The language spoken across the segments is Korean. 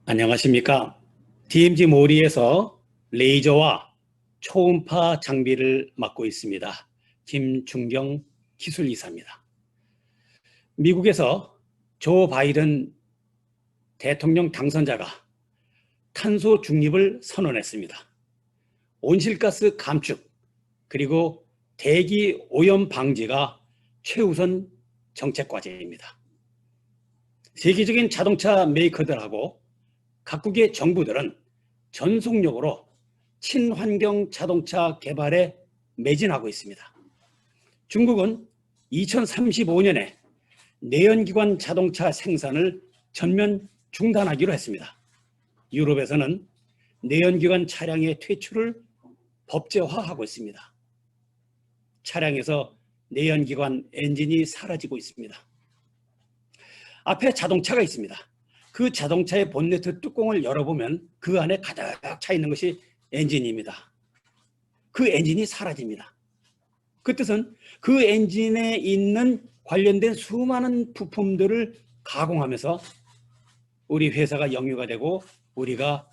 안녕하십니까. DMG 모리에서 레이저와 초음파 장비를 맡고 있습니다. 김중경 기술이사입니다. 미국에서 조 바이든 대통령 당선자가 탄소 중립을 선언했습니다. 온실가스 감축 그리고 대기 오염 방지가 최우선 정책 과제입니다. 세계적인 자동차 메이커들하고 각국의 정부들은 전속력으로 친환경 자동차 개발에 매진하고 있습니다. 중국은 2035년에 내연기관 자동차 생산을 전면 중단하기로 했습니다. 유럽에서는 내연기관 차량의 퇴출을 법제화하고 있습니다. 차량에서 내연기관 엔진이 사라지고 있습니다. 앞에 자동차가 있습니다. 그 자동차의 본네트 뚜껑을 열어보면 그 안에 가득 차 있는 것이 엔진입니다. 그 엔진이 사라집니다. 그 뜻은 그 엔진에 있는 관련된 수많은 부품들을 가공하면서 우리 회사가 영유가 되고 우리가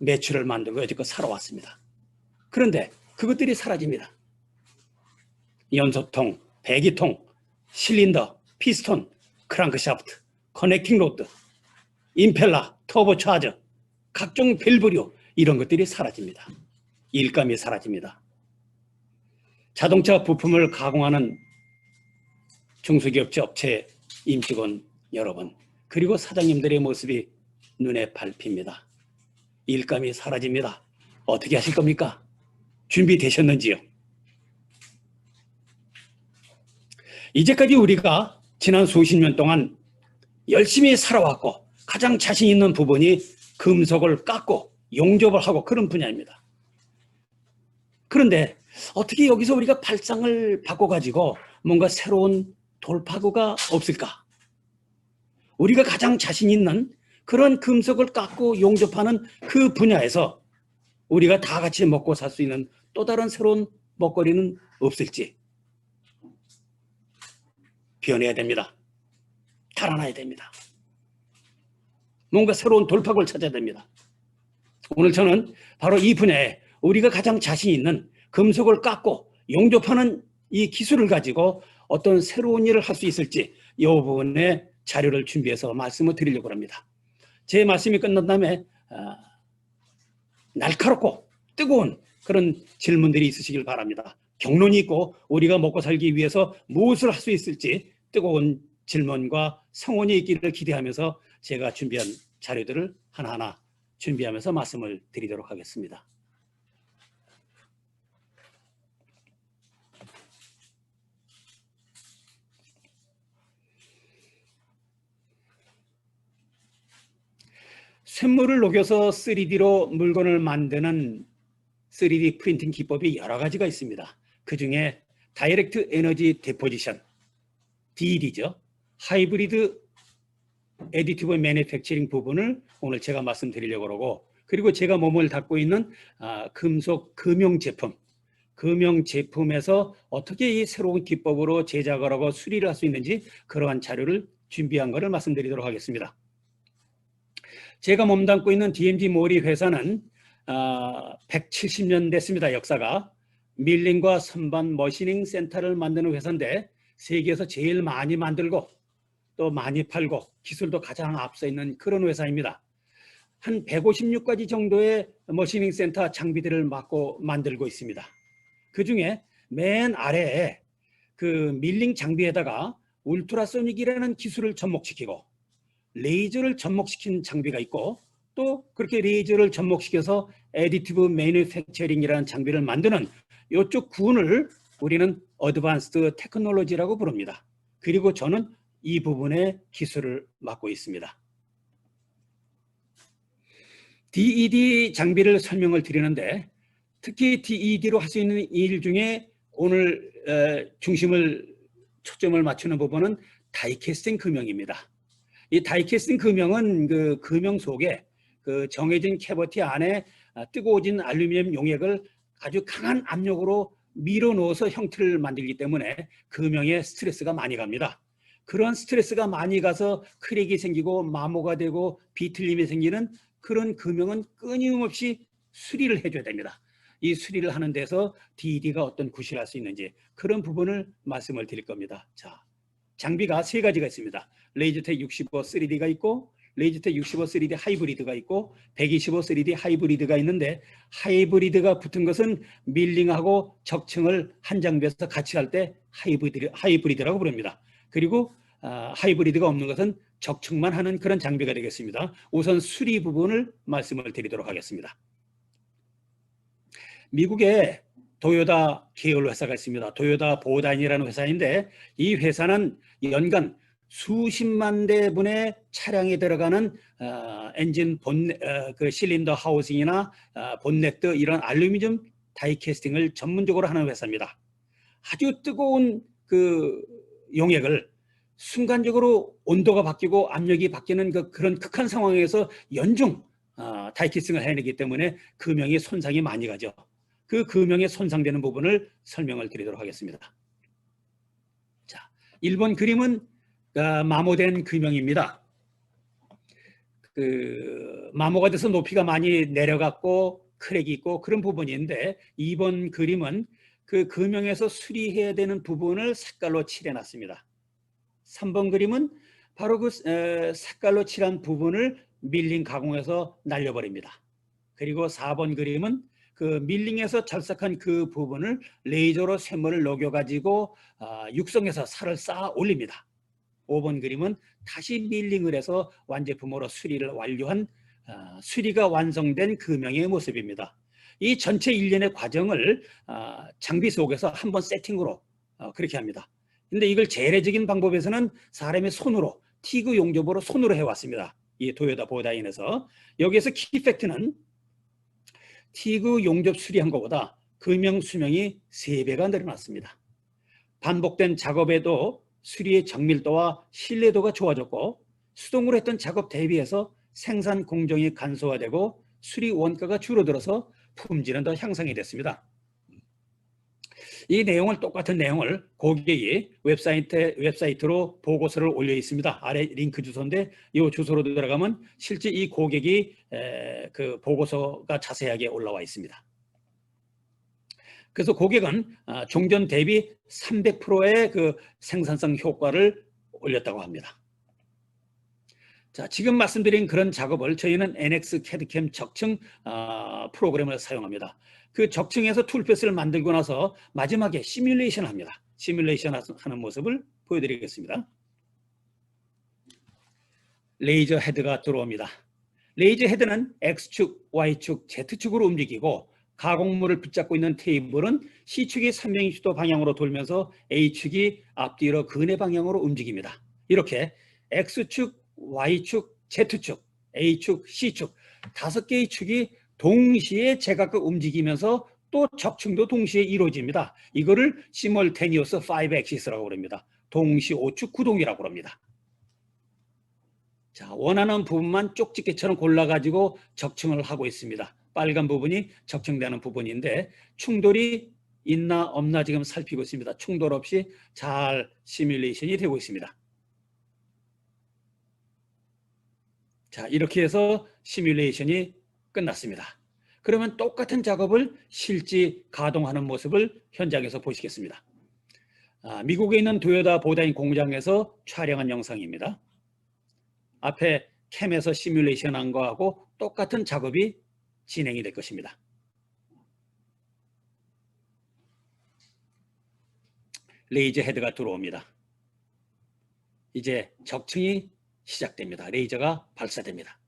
매출을 만들고 여지껏 살아왔습니다. 그런데 그것들이 사라집니다. 연소통, 배기통, 실린더, 피스톤, 크랑크샤프트, 커넥팅 로드, 임펠러, 터보차저, 각종 밸브류 이런 것들이 사라집니다. 일감이 사라집니다. 자동차 부품을 가공하는 중소기업체 업체 임직원 여러분 그리고 사장님들의 모습이 눈에 밟힙니다. 일감이 사라집니다. 어떻게 하실 겁니까? 준비되셨는지요? 이제까지 우리가 지난 수십 년 동안 열심히 살아왔고 가장 자신 있는 부분이 금속을 깎고 용접을 하고 그런 분야입니다. 그런데 어떻게 여기서 우리가 발상을 바꿔가지고 뭔가 새로운 돌파구가 없을까? 우리가 가장 자신 있는 그런 금속을 깎고 용접하는 그 분야에서 우리가 다 같이 먹고 살 수 있는 또 다른 새로운 먹거리는 없을지 변해야 됩니다. 달아나야 됩니다. 뭔가 새로운 돌파구를 찾아야 됩니다. 오늘 저는 바로 이 분야에 우리가 가장 자신 있는 금속을 깎고 용접하는 이 기술을 가지고 어떤 새로운 일을 할 수 있을지 이 부분에 자료를 준비해서 말씀을 드리려고 합니다. 제 말씀이 끝난 다음에 날카롭고 뜨거운 그런 질문들이 있으시길 바랍니다. 경론이 있고 우리가 먹고 살기 위해서 무엇을 할 수 있을지 뜨거운 질문과 성원이 있기를 기대하면서 제가 준비한 자료들을 하나하나 준비하면서 말씀을 드리도록 하겠습니다. 쇳물을 녹여서 3D로 물건을 만드는 3D 프린팅 기법이 여러 가지가 있습니다. 그 중에 다이렉트 에너지 디포지션, DED죠. 하이브리드 애디티브 매니팩처링 부분을 오늘 제가 말씀드리려고 하고, 그리고 제가 몸을 닦고 있는 금속 금형 제품, 금형 제품에서 어떻게 이 새로운 기법으로 제작을 하고 수리를 할 수 있는지 그러한 자료를 준비한 것을 말씀드리도록 하겠습니다. 제가 몸담고 있는 DMG 모리 회사는 170년 됐습니다. 역사가. 밀링과 선반 머시닝 센터를 만드는 회사인데 세계에서 제일 많이 만들고 또 많이 팔고 기술도 가장 앞서 있는 그런 회사입니다. 한 156가지 정도의 머시닝 센터 장비들을 만들고 있습니다. 그 중에 맨 아래에 그 밀링 장비에다가 울트라소닉이라는 기술을 접목시키고 레이저를 접목시킨 장비가 있고 또 그렇게 레이저를 접목시켜서 애디티브 매니팩처링이라는 장비를 만드는 이쪽 군을 우리는 어드밴스드 테크놀로지라고 부릅니다. 그리고 저는 이 부분의 기술을 맡고 있습니다. DED 장비를 설명을 드리는데 특히 DED로 할 수 있는 일 중에 오늘 초점을 맞추는 부분은 다이캐스팅 금형입니다. 이 다이캐스팅 금형은 그 금형 속에 그 정해진 캐버티 안에 뜨거워진 알루미늄 용액을 아주 강한 압력으로 밀어 넣어서 형태를 만들기 때문에 금형에 스트레스가 많이 갑니다. 그런 스트레스가 많이 가서 크랙이 생기고 마모가 되고 비틀림이 생기는 그런 금형은 끊임없이 수리를 해줘야 됩니다. 이 수리를 하는 데서 DD가 어떤 구실할 수 있는지 그런 부분을 말씀을 드릴 겁니다. 자, 장비가 세 가지가 있습니다. 레이저텍 65 3D가 있고 레이저텍 65 3D 하이브리드가 있고 125 3D 하이브리드가 있는데 하이브리드가 붙은 것은 밀링하고 적층을 한 장비에서 같이 할 때 하이브리드라고 부릅니다. 그리고 하이브리드가 없는 것은 적층만 하는 그런 장비가 되겠습니다. 우선 수리 부분을 말씀을 드리도록 하겠습니다. 미국에 도요타 계열 회사가 있습니다. 도요타 보다인이라는 회사인데 이 회사는 연간 수십만 대분의 차량에 들어가는 엔진 그 실린더 하우싱이나 본네트 이런 알루미늄 다이캐스팅을 전문적으로 하는 회사입니다. 아주 뜨거운 그 용액을 순간적으로 온도가 바뀌고 압력이 바뀌는 그런 극한 상황에서 연중 다이캐스팅을 해내기 때문에 금형이 손상이 많이 가죠. 그 금형에 손상되는 부분을 설명을 드리도록 하겠습니다. 자, 1번 그림은 마모된 금형입니다. 그 마모가 돼서 높이가 많이 내려갔고 크랙이 있고 그런 부분인데 2번 그림은 그 금형에서 수리해야 되는 부분을 색깔로 칠해놨습니다. 3번 그림은 바로 그 색깔로 칠한 부분을 밀링 가공해서 날려버립니다. 그리고 4번 그림은 그 밀링에서 절삭한 그 부분을 레이저로 쇳물을 녹여가지고 육성해서 살을 쌓아 올립니다. 5번 그림은 다시 밀링을 해서 완제품으로 수리를 완료한 수리가 완성된 금형의 모습입니다. 이 전체 일련의 과정을 장비 속에서 한번 세팅으로 그렇게 합니다. 근데 이걸 재래적인 방법에서는 사람의 손으로 티그 용접으로 손으로 해왔습니다. 이 도요타 보다인에서 여기에서 키팩트는 티그 용접 수리한 것보다 금형 수명이 3배가 늘어났습니다. 반복된 작업에도 수리의 정밀도와 신뢰도가 좋아졌고 수동으로 했던 작업 대비해서 생산 공정이 간소화되고 수리 원가가 줄어들어서 품질은 더 향상이 됐습니다. 이 내용을 똑같은 내용을 고객이 웹사이트로 보고서를 올려 있습니다. 아래 링크 주소인데 이 주소로 들어가면 실제 이 고객이 그 보고서가 자세하게 올라와 있습니다. 그래서 고객은 종전 대비 300%의 그 생산성 효과를 올렸다고 합니다. 자, 지금 말씀드린 그런 작업을 저희는 NX CAD/CAM 적층 프로그램을 사용합니다. 그 적층에서 툴패스를 만들고 나서 마지막에 시뮬레이션 합니다. 시뮬레이션 하는 모습을 보여드리겠습니다. 레이저 헤드가 들어옵니다. 레이저 헤드는 X축, Y축, Z축으로 움직이고 가공물을 붙잡고 있는 테이블은 C축이 360도 방향으로 돌면서 A축이 앞뒤로 근해 방향으로 움직입니다. 이렇게 X축, Y축, Z축, A축, C축 5개의 축이 동시에 제각각 움직이면서 또 적층도 동시에 이루어집니다. 이거를 시멀테니어스 5엑시스라고 부릅니다. 동시 5축 구동이라고 합니다. 자, 원하는 부분만 쪽집게처럼 골라가지고 적층을 하고 있습니다. 빨간 부분이 적층되는 부분인데 충돌이 있나 없나 지금 살피고 있습니다. 충돌 없이 잘 시뮬레이션이 되고 있습니다. 자, 이렇게 해서 시뮬레이션이 끝났습니다. 그러면 똑같은 작업을 실제 가동하는 모습을 현장에서 보시겠습니다. 미국에 있는 도요타 보다인 공장에서 촬영한 영상입니다. 앞에 캠에서 시뮬레이션 한 거하고 똑같은 작업이 진행이 될 것입니다. 레이저 헤드가 들어옵니다. 이제 적층이 시작됩니다. 레이저가 발사됩니다.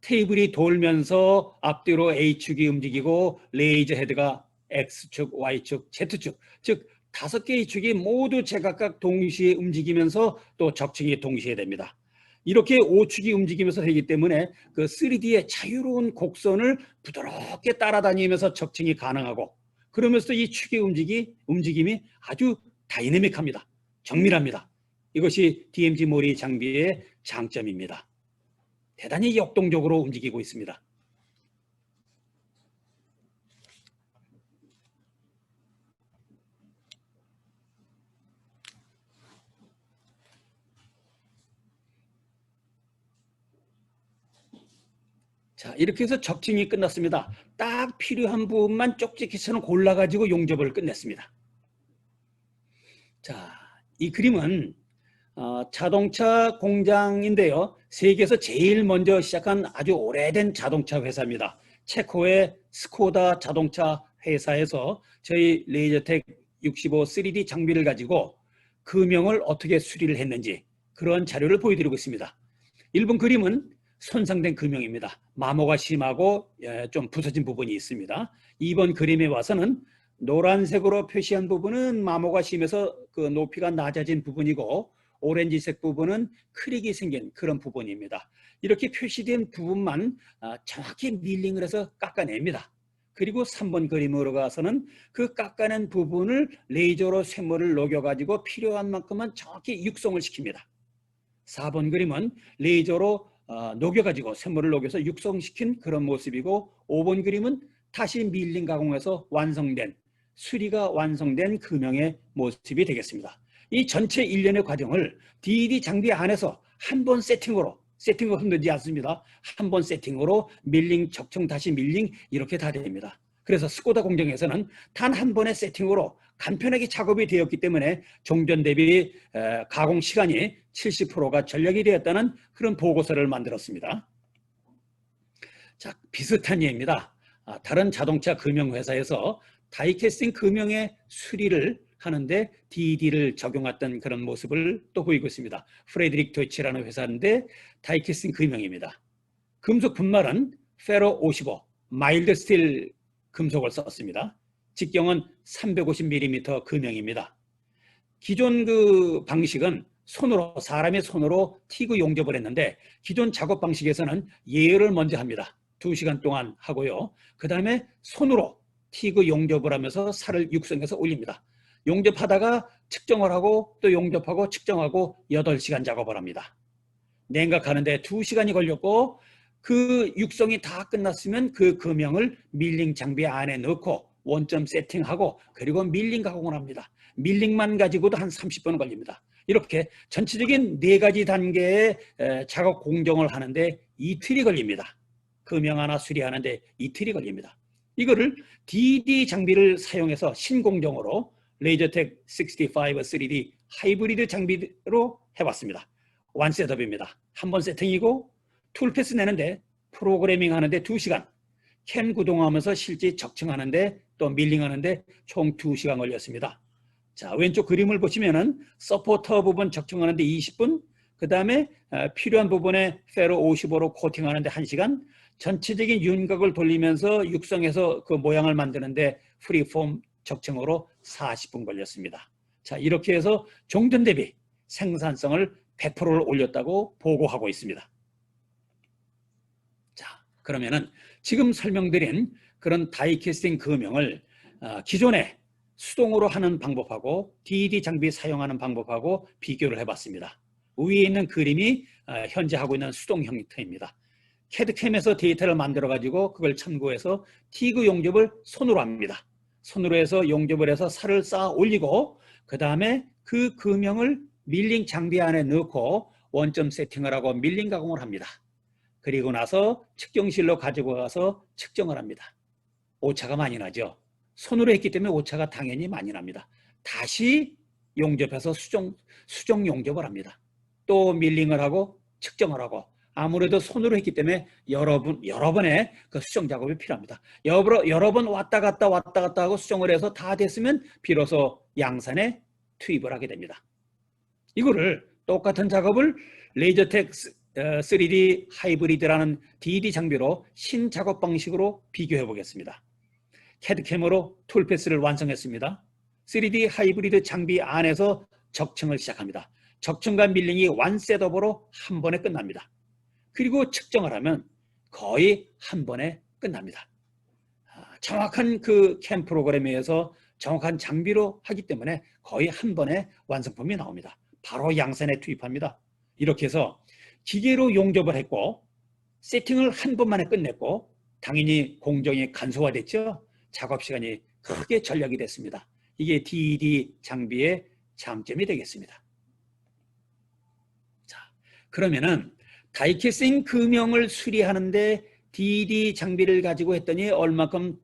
테이블이 돌면서 앞뒤로 A축이 움직이고 레이저 헤드가 X축, Y축, Z축 즉 5개의 축이 모두 제각각 동시에 움직이면서 또 적층이 동시에 됩니다. 이렇게 5축이 움직이면서 되기 때문에 그 3D의 자유로운 곡선을 부드럽게 따라다니면서 적층이 가능하고 그러면서 이 축의 움직임이 아주 다이내믹합니다. 정밀합니다. 이것이 DMG 모리 장비의 장점입니다. 대단히 역동적으로 움직이고 있습니다. 자, 이렇게 해서 적층이 끝났습니다. 딱 필요한 부분만 쪽지기처럼 골라가지고 용접을 끝냈습니다. 자, 이 그림은 자동차 공장인데요. 세계에서 제일 먼저 시작한 아주 오래된 자동차 회사입니다. 체코의 스코다 자동차 회사에서 저희 레이저텍 65 3D 장비를 가지고 금형을 어떻게 수리를 했는지 그런 자료를 보여드리고 있습니다. 1번 그림은 손상된 금형입니다. 마모가 심하고 좀 부서진 부분이 있습니다. 2번 그림에 와서는 노란색으로 표시한 부분은 마모가 심해서 그 높이가 낮아진 부분이고 오렌지색 부분은 크랙이 생긴 그런 부분입니다. 이렇게 표시된 부분만 정확히 밀링을 해서 깎아냅니다. 그리고 3번 그림으로 가서는 그 깎아낸 부분을 레이저로 쇳물을 녹여가지고 필요한 만큼만 정확히 육성을 시킵니다. 4번 그림은 레이저로 녹여가지고 쇳물을 녹여서 육성시킨 그런 모습이고 5번 그림은 다시 밀링 가공해서 완성된 수리가 완성된 금형의 모습이 되겠습니다. 이 전체 일련의 과정을 DED 장비 안에서 한 번 세팅으로 힘들지 않습니다. 한 번 세팅으로 밀링, 적청, 다시 밀링 이렇게 다 됩니다. 그래서 스코다 공장에서는 단 한 번의 세팅으로 간편하게 작업이 되었기 때문에 종전 대비 가공 시간이 70%가 절약이 되었다는 그런 보고서를 만들었습니다. 자, 비슷한 예입니다. 다른 자동차 금형회사에서 다이캐스팅 금형의 수리를 하는데 DED를 적용했던 그런 모습을 또 보이고 있습니다. 프레드릭 도이치라는 회사인데 다이캐스팅 금형입니다. 금속 분말은 페로 55, 마일드 스틸 금속을 썼습니다. 직경은 350mm 금형입니다. 기존 그 방식은 사람의 손으로 티그 용접을 했는데 기존 작업 방식에서는 예열을 먼저 합니다. 2시간 동안 하고요. 그 다음에 손으로 티그 용접을 하면서 살을 육성해서 올립니다. 용접하다가 측정을 하고 또 용접하고 측정하고 8시간 작업을 합니다. 냉각하는데 2시간이 걸렸고 그 육성이 다 끝났으면 그 금형을 밀링 장비 안에 넣고 원점 세팅하고 그리고 밀링 가공을 합니다. 밀링만 가지고도 한 30분 걸립니다. 이렇게 전체적인 4가지 단계의 작업 공정을 하는데 이틀이 걸립니다. 금형 하나 수리하는데 이틀이 걸립니다. 이거를 DED 장비를 사용해서 신공정으로 레이저텍 65 3D 하이브리드 장비로 해봤습니다. 원 셋업입니다. 한 번 세팅이고 툴패스 내는데 프로그래밍 하는데 2시간, 캠 구동하면서 실제 적층하는데 또 밀링하는데 총 2시간 걸렸습니다. 자, 왼쪽 그림을 보시면은 서포터 부분 적층하는데 20분, 그 다음에 필요한 부분에 페로 55로 코팅하는데 1시간, 전체적인 윤곽을 돌리면서 육성해서 그 모양을 만드는데 프리폼 적층으로 40분 걸렸습니다. 자, 이렇게 해서 종전 대비 생산성을 100%를 올렸다고 보고하고 있습니다. 자, 그러면은 지금 설명드린 그런 다이캐스팅 금형을 기존에 수동으로 하는 방법하고 DED 장비 사용하는 방법하고 비교를 해봤습니다. 위에 있는 그림이 현재 하고 있는 수동 형태입니다. 캐드캠에서 데이터를 만들어 가지고 그걸 참고해서 티그 용접을 손으로 합니다. 손으로 해서 용접을 해서 살을 쌓아 올리고 그 다음에 그 금형을 밀링 장비 안에 넣고 원점 세팅을 하고 밀링 가공을 합니다. 그리고 나서 측정실로 가지고 가서 측정을 합니다. 오차가 많이 나죠. 손으로 했기 때문에 오차가 당연히 많이 납니다. 다시 용접해서 수정 용접을 합니다. 또 밀링을 하고 측정을 하고 아무래도 손으로 했기 때문에 여러 번의 그 수정 작업이 필요합니다. 여러 번 왔다 갔다 하고 수정을 해서 다 됐으면 비로소 양산에 투입을 하게 됩니다. 이거를 똑같은 작업을 레이저텍 3D 하이브리드라는 DED 장비로 신작업 방식으로 비교해 보겠습니다. 캐드캠으로 툴패스를 완성했습니다. 3D 하이브리드 장비 안에서 적층을 시작합니다. 적층과 밀링이 원 셋업으로 한 번에 끝납니다. 그리고 측정을 하면 거의 한 번에 끝납니다. 정확한 그 캠 프로그램에 의해서 정확한 장비로 하기 때문에 거의 한 번에 완성품이 나옵니다. 바로 양산에 투입합니다. 이렇게 해서 기계로 용접을 했고 세팅을 한 번만에 끝냈고 당연히 공정이 간소화됐죠. 작업 시간이 크게 절약이 됐습니다. 이게 DED 장비의 장점이 되겠습니다. 자, 그러면은 다이캐스팅 금형을 수리하는데 DD 장비를 가지고 했더니 얼마큼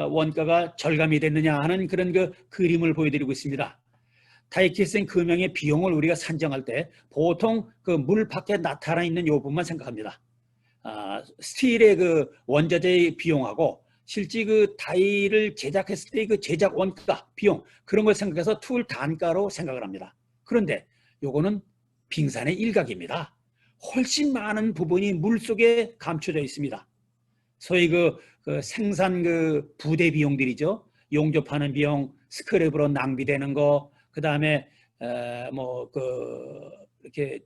원가가 절감이 됐느냐 하는 그런 그 그림을 보여드리고 있습니다. 다이캐스팅 금형의 비용을 우리가 산정할 때 보통 그 물 밖에 나타나 있는 요 부분만 생각합니다. 스틸의 그 원자재의 비용하고 실제 그 다이를 제작했을 때 그 제작 원가, 비용 그런 걸 생각해서 툴 단가로 생각을 합니다. 그런데 요거는 빙산의 일각입니다. 훨씬 많은 부분이 물 속에 감춰져 있습니다. 소위 그 생산 그 부대 비용들이죠. 용접하는 비용, 스크랩으로 낭비되는 거, 그 다음에 뭐 그 이렇게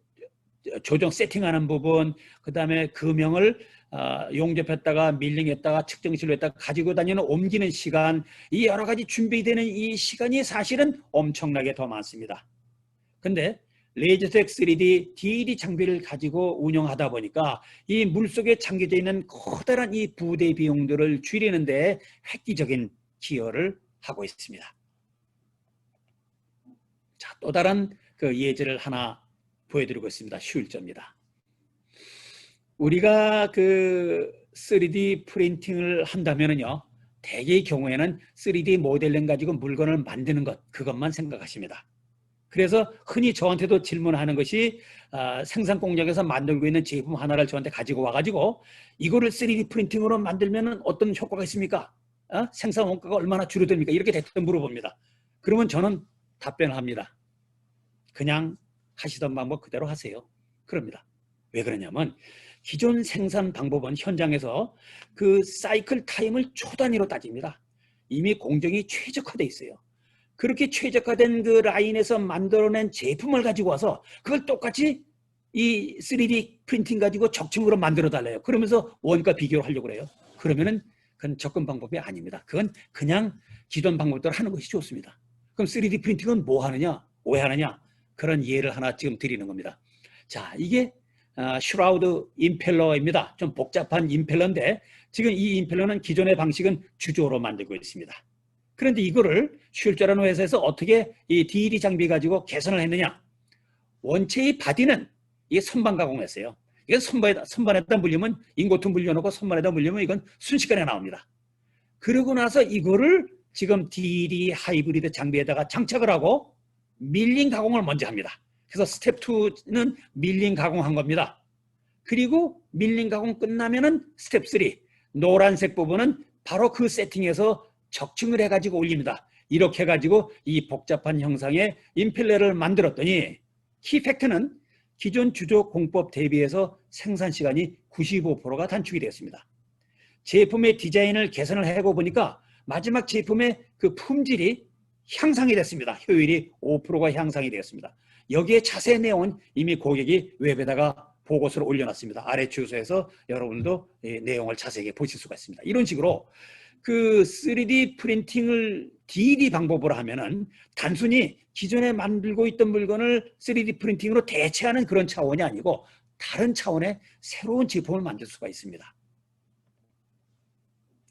조정 세팅하는 부분, 그 다음에 금형을 용접했다가 밀링했다가 측정실로 했다가 가지고 다니는 옮기는 시간, 이 여러 가지 준비되는 이 시간이 사실은 엄청나게 더 많습니다. 근데 레이저텍 3D DD 장비를 가지고 운영하다 보니까 이 물속에 잠겨져 있는 커다란 이 부대 비용들을 줄이는 데 획기적인 기여를 하고 있습니다. 자, 또 다른 그 예제를 하나 보여드리고 있습니다. 슐저입니다. 우리가 그 3D 프린팅을 한다면요, 대개의 경우에는 3D 모델링 가지고 물건을 만드는 것, 그것만 생각하십니다. 그래서 흔히 저한테도 질문하는 것이 생산 공장에서 만들고 있는 제품 하나를 저한테 가지고 와가지고 이거를 3D 프린팅으로 만들면 어떤 효과가 있습니까? 생산 원가가 얼마나 줄어듭니까? 이렇게 대뜸 물어봅니다. 그러면 저는 답변을 합니다. 그냥 하시던 방법 그대로 하세요. 그럽니다. 왜 그러냐면 기존 생산 방법은 현장에서 그 사이클 타임을 초 단위로 따집니다. 이미 공정이 최적화되어 있어요. 그렇게 최적화된 그 라인에서 만들어낸 제품을 가지고 와서 그걸 똑같이 이 3D 프린팅 가지고 적층으로 만들어 달래요. 그러면서 원가 비교를 하려고 그래요. 그러면은 그건 접근 방법이 아닙니다. 그건 그냥 기존 방법대로 하는 것이 좋습니다. 그럼 3D 프린팅은 뭐 하느냐? 왜 하느냐? 그런 예를 하나 지금 드리는 겁니다. 자, 이게 슈라우드 임펠러입니다. 좀 복잡한 임펠러인데 지금 이 임펠러는 기존의 방식은 주조로 만들고 있습니다. 그런데 이거를 슐저라는 회사에서 어떻게 이 DD 장비 가지고 개선을 했느냐? 원체의 바디는 이게 선반 가공했어요. 이건 선반에다 물리면 인고트 물려놓고 선반에다 물리면 이건 순식간에 나옵니다. 그러고 나서 이거를 지금 DD 하이브리드 장비에다가 장착을 하고 밀링 가공을 먼저 합니다. 그래서 스텝 2는 밀링 가공한 겁니다. 그리고 밀링 가공 끝나면은 스텝 3 노란색 부분은 바로 그 세팅에서 적층을 해가지고 올립니다. 이렇게 해가지고 이 복잡한 형상의 임펠러를 만들었더니 키팩트는 기존 주조 공법 대비해서 생산 시간이 95%가 단축이 되었습니다. 제품의 디자인을 개선을 해고 보니까 마지막 제품의 그 품질이 향상이 됐습니다. 효율이 5%가 향상이 되었습니다. 여기에 자세한 내용은 이미 고객이 웹에다가 보고서를 올려놨습니다. 아래 주소에서 여러분도 내용을 자세하게 보실 수가 있습니다. 이런 식으로 그 3D 프린팅을 DD 방법으로 하면은 단순히 기존에 만들고 있던 물건을 3D 프린팅으로 대체하는 그런 차원이 아니고 다른 차원의 새로운 제품을 만들 수가 있습니다.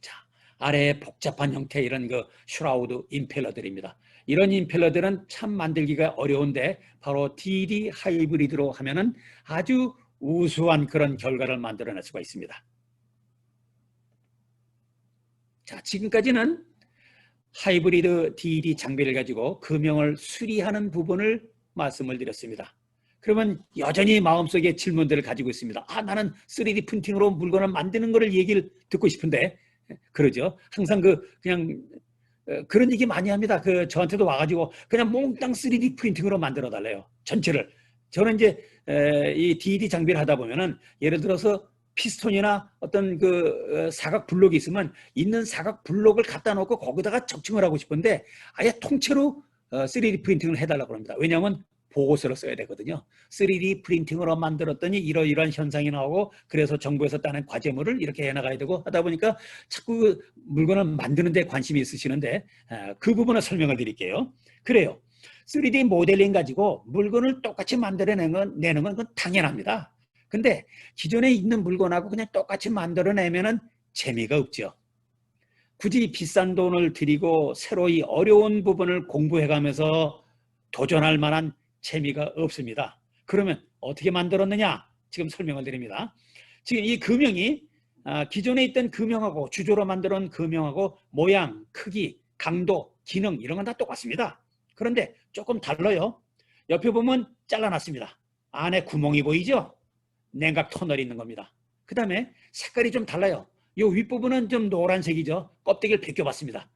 자, 아래에 복잡한 형태의 이런 그 슈라우드 임펠러들입니다. 이런 임펠러들은 참 만들기가 어려운데 바로 DD 하이브리드로 하면은 아주 우수한 그런 결과를 만들어낼 수가 있습니다. 자, 지금까지는 하이브리드 DD 장비를 가지고 금형을 수리하는 부분을 말씀을 드렸습니다. 그러면 여전히 마음속에 질문들을 가지고 있습니다. 나는 3D 프린팅으로 물건을 만드는 거를 얘기를 듣고 싶은데 그러죠. 항상 그냥 그런 얘기 많이 합니다. 저한테도 와가지고 그냥 몽땅 3D 프린팅으로 만들어 달래요. 전체를. 저는 이제 이 DD 장비를 하다 보면은 예를 들어서 피스톤이나 어떤 그 사각 블록이 있으면 있는 사각 블록을 갖다 놓고 거기다가 적층을 하고 싶은데 아예 통째로 3D 프린팅을 해달라고 합니다. 왜냐하면 보고서를 써야 되거든요. 3D 프린팅으로 만들었더니 이러이러한 현상이 나오고 그래서 정부에서 따는 과제물을 이렇게 해나가야 되고 하다 보니까 자꾸 물건을 만드는 데 관심이 있으시는데 그 부분을 설명을 드릴게요. 그래요. 3D 모델링 가지고 물건을 똑같이 만들어내는 건 당연합니다. 근데 기존에 있는 물건하고 그냥 똑같이 만들어내면은 재미가 없죠. 굳이 비싼 돈을 들이고 새로 이 어려운 부분을 공부해가면서 도전할 만한 재미가 없습니다. 그러면 어떻게 만들었느냐? 지금 설명을 드립니다. 지금 이 금형이 기존에 있던 금형하고 주조로 만들어 놓은 금형하고 모양, 크기, 강도, 기능 이런 건 다 똑같습니다. 그런데 조금 달라요. 옆에 보면 잘라놨습니다. 안에 구멍이 보이죠? 냉각 터널이 있는 겁니다. 그 다음에 색깔이 좀 달라요. 이 윗부분은 좀 노란색이죠. 껍데기를 벗겨봤습니다.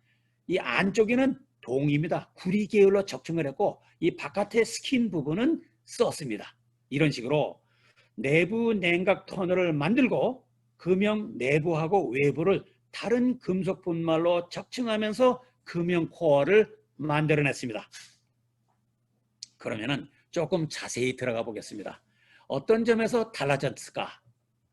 이 안쪽에는 동입니다. 구리 계열로 적층을 했고 이 바깥의 스킨 부분은 썼습니다. 이런 식으로 내부 냉각 터널을 만들고 금형 내부하고 외부를 다른 금속 분말로 적층하면서 금형 코어를 만들어냈습니다. 그러면은 조금 자세히 들어가 보겠습니다. 어떤 점에서 달라졌을까?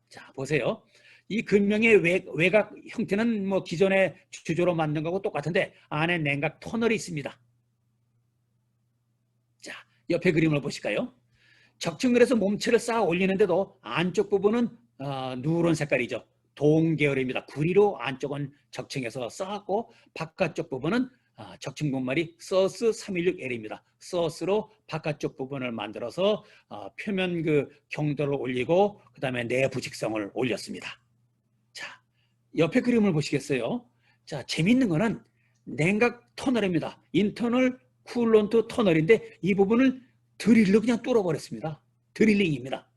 자, 보세요. 이 금형의 외곽 형태는 뭐 기존의 주조로 만든 거고 똑같은데 안에 냉각 터널이 있습니다. 자, 옆에 그림을 보실까요? 적층을 해서 몸체를 쌓아 올리는데도 안쪽 부분은 누런 색깔이죠. 동 계열입니다. 구리로 안쪽은 적층해서 쌓았고 바깥쪽 부분은 적층 분말이 서스 316L입니다. 서스로 바깥쪽 부분을 만들어서 표면 그 경도를 올리고 그 다음에 내부 직성을 올렸습니다. 자, 옆에 그림을 보시겠어요? 자, 재밌는 거는 냉각 터널입니다. 인터널 쿨런트 터널인데 이 부분을 드릴로 그냥 뚫어버렸습니다. 드릴링입니다.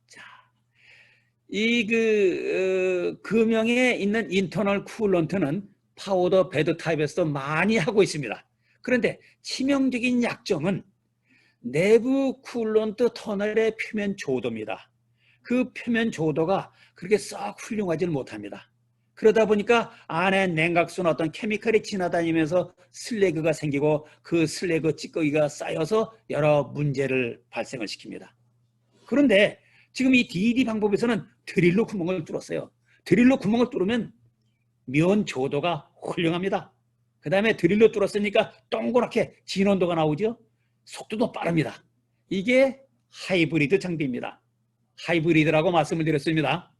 자, 이 금형에 있는 인터널 쿨런트는 파우더 베드 타입에서도 많이 하고 있습니다. 그런데 치명적인 약점은 내부 쿨런트 터널의 표면 조도입니다. 그 표면 조도가 그렇게 썩 훌륭하지는 못합니다. 그러다 보니까 안에 냉각수는 어떤 케미컬이 지나다니면서 슬래그가 생기고 그 슬래그 찌꺼기가 쌓여서 여러 문제를 발생을 시킵니다. 그런데 지금 이 DD 방법에서는 드릴로 구멍을 뚫었어요. 드릴로 구멍을 뚫으면 면 조도가 훌륭합니다. 그 다음에 드릴로 뚫었으니까 동그랗게 진원도가 나오죠. 속도도 빠릅니다. 이게 하이브리드 장비입니다. 하이브리드라고 말씀을 드렸습니다.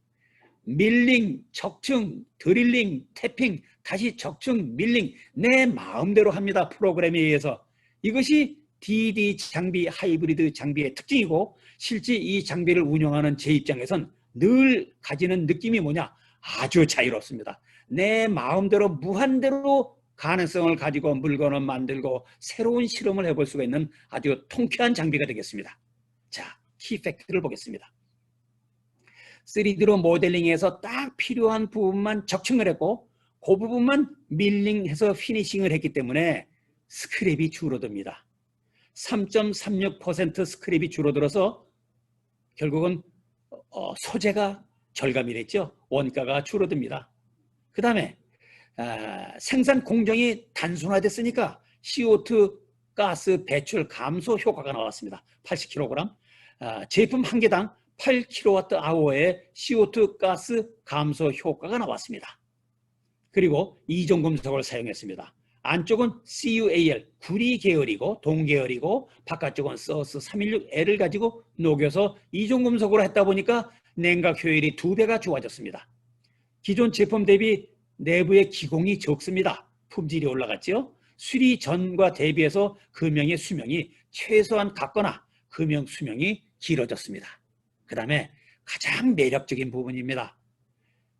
밀링, 적층, 드릴링, 태핑, 다시 적층, 밀링 내 마음대로 합니다. 프로그램에 의해서. 이것이 DD 장비, 하이브리드 장비의 특징이고 실제 이 장비를 운영하는 제 입장에선 늘 가지는 느낌이 뭐냐? 아주 자유롭습니다. 내 마음대로 무한대로 가능성을 가지고 물건을 만들고 새로운 실험을 해볼 수가 있는 아주 통쾌한 장비가 되겠습니다. 자, 키팩트를 보겠습니다. 3D로 모델링해서 딱 필요한 부분만 적층을 했고 그 부분만 밀링해서 피니싱을 했기 때문에 스크랩이 줄어듭니다. 3.36% 스크랩이 줄어들어서 결국은 소재가 절감이 됐죠. 원가가 줄어듭니다. 그 다음에 생산 공정이 단순화됐으니까 CO2 가스 배출 감소 효과가 나왔습니다. 80kg, 제품 한 개당 8kWh의 CO2 가스 감소 효과가 나왔습니다. 그리고 이종 금속을 사용했습니다. 안쪽은 CUAL, 구리 계열이고 동계열이고 바깥쪽은 서스 316L을 가지고 녹여서 이종 금속으로 했다 보니까 냉각 효율이 2배가 좋아졌습니다. 기존 제품 대비 내부의 기공이 적습니다. 품질이 올라갔죠. 수리 전과 대비해서 금형의 수명이 최소한 같거나 금형 수명이 길어졌습니다. 그 다음에 가장 매력적인 부분입니다.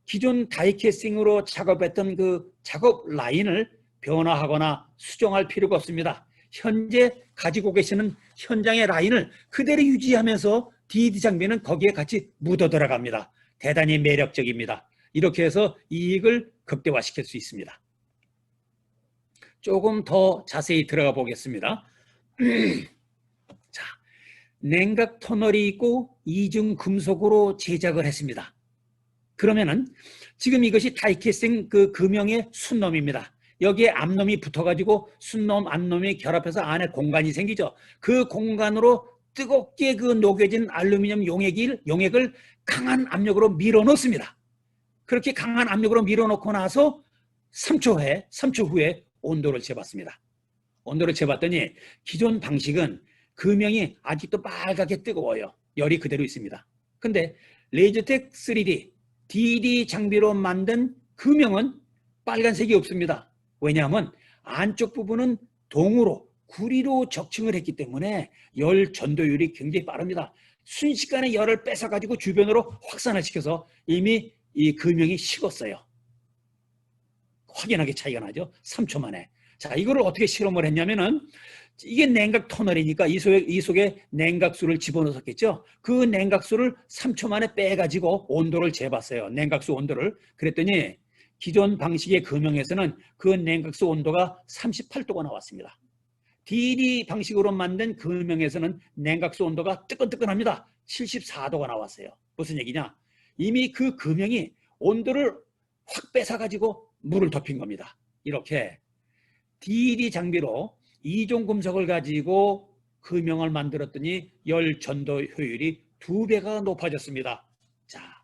기존 다이캐스팅으로 작업했던 그 작업 라인을 변화하거나 수정할 필요가 없습니다. 현재 가지고 계시는 현장의 라인을 그대로 유지하면서 DD 장비는 거기에 같이 묻어 들어갑니다. 대단히 매력적입니다. 이렇게 해서 이익을 극대화시킬 수 있습니다. 조금 더 자세히 들어가 보겠습니다. 자, 냉각 터널이 있고 이중 금속으로 제작을 했습니다. 그러면은 지금 이것이 다이캐스팅 그 금형의 순놈입니다. 여기에 앞놈이 붙어가지고 순놈, 앞놈이 결합해서 안에 공간이 생기죠. 그 공간으로 뜨겁게 그 녹여진 알루미늄 용액을 강한 압력으로 밀어 넣습니다. 그렇게 강한 압력으로 밀어 넣고 나서 3초 후에 온도를 재봤습니다. 온도를 재봤더니 기존 방식은 금형이 아직도 빨갛게 뜨거워요. 열이 그대로 있습니다. 근데 레이저텍 3D, DD 장비로 만든 금형은 빨간색이 없습니다. 왜냐하면 안쪽 부분은 동으로 구리로 적층을 했기 때문에 열 전도율이 굉장히 빠릅니다. 순식간에 열을 뺏어가지고 주변으로 확산을 시켜서 이미 이 금형이 식었어요. 확연하게 차이가 나죠. 3초 만에. 자, 이거를 어떻게 실험을 했냐면은 이게 냉각 터널이니까 이 속에 냉각수를 집어넣었겠죠. 그 냉각수를 3초 만에 빼가지고 온도를 재봤어요. 냉각수 온도를. 그랬더니 기존 방식의 금형에서는 그 냉각수 온도가 38도가 나왔습니다. DD 방식으로 만든 금형에서는 냉각수 온도가 뜨끈뜨끈합니다. 74도가 나왔어요. 무슨 얘기냐? 이미 그 금형이 온도를 확 뺏어가지고 물을 덮인 겁니다. 이렇게 DD 장비로 이종 금속을 가지고 금형을 만들었더니 열 전도 효율이 2배가 높아졌습니다. 자,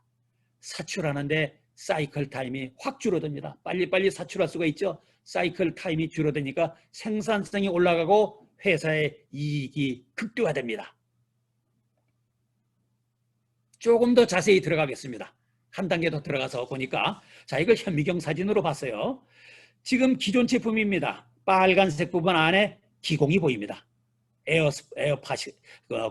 사출하는데 사이클 타임이 확 줄어듭니다. 빨리빨리 사출할 수가 있죠. 사이클 타임이 줄어드니까 생산성이 올라가고 회사의 이익이 극대화됩니다. 조금 더 자세히 들어가겠습니다. 한 단계 더 들어가서 보니까, 자, 이걸 현미경 사진으로 봤어요. 지금 기존 제품입니다. 빨간색 부분 안에 기공이 보입니다. 에어팟이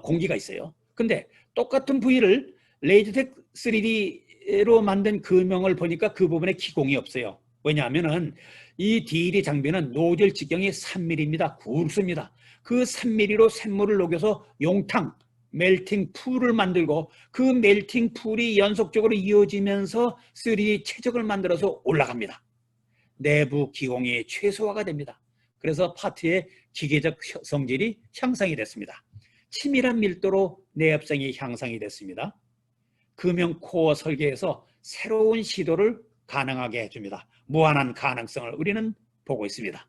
공기가 있어요. 근데 똑같은 부위를 레이저텍 3D로 만든 금형을 보니까 그 부분에 기공이 없어요. 왜냐하면은 이 DD 장비는 노즐 직경이 3mm입니다. 굵습니다. 그 3mm로 샘물을 녹여서 용탕, 멜팅 풀을 만들고 그 멜팅 풀이 연속적으로 이어지면서 3D 최적을 만들어서 올라갑니다. 내부 기공이 최소화가 됩니다. 그래서 파트의 기계적 성질이 향상이 됐습니다. 치밀한 밀도로 내압성이 향상이 됐습니다. 금형 코어 설계에서 새로운 시도를 가능하게 해줍니다. 무한한 가능성을 우리는 보고 있습니다.